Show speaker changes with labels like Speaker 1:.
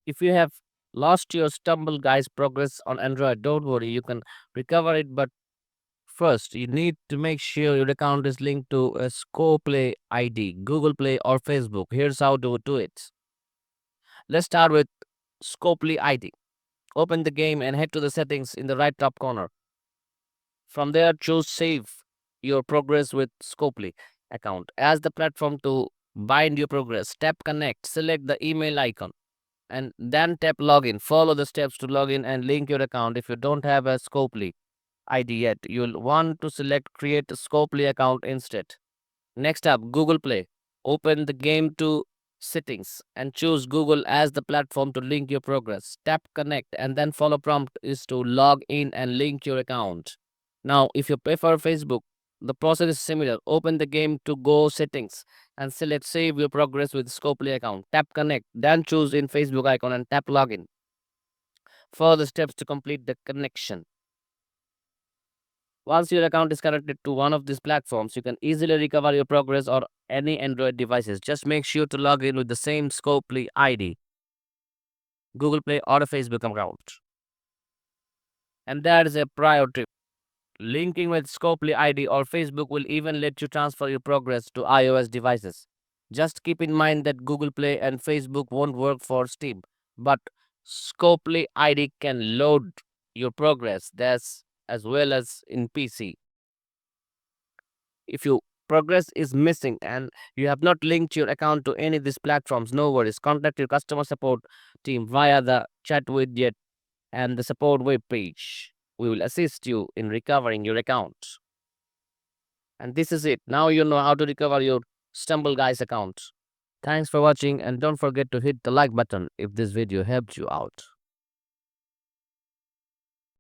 Speaker 1: If you have lost your Stumble Guys progress on Android, don't worry, you can recover it. But first, you need to make sure your account is linked to a ScoPlay ID, Google Play, or Facebook. Here's how to do it. Let's start with Scopely ID. Open the game and head to the settings in the right top corner. From there, choose Save Your Progress with Scopely account as the platform to bind your progress. Tap Connect, select the email icon, and then tap Login. Follow the steps to log in and link your account. If you don't have a Scopely ID yet, you'll want to select Create a Scopely account instead. Next up, Google Play. Open the game to settings and choose Google as the platform to link your progress. Tap connect and then follow prompt is to log in and link your account. Now, if you prefer Facebook, the process is similar. Open the game to go settings and select save your progress with Scopely account. Tap connect, then choose in Facebook icon and tap login. Further steps to complete the connection. Once your account is connected to one of these platforms, you can easily recover your progress or any Android devices. Just make sure to log in with the same Scopely ID, Google Play, or a Facebook account. And that is a prior tip. Linking with Scopely ID or Facebook will even let you transfer your progress to iOS devices. Just keep in mind that Google Play and Facebook won't work for Steam, but Scopely ID can load your progress that's as well as in PC. If your progress is missing and you have not linked your account to any of these platforms, no worries. Contact your customer support team via the chat widget and the support web page. We will assist you in recovering your account. And this is it. Now you know how to recover your Stumble Guys account. Thanks for watching and don't forget to hit the like button if this video helped you out.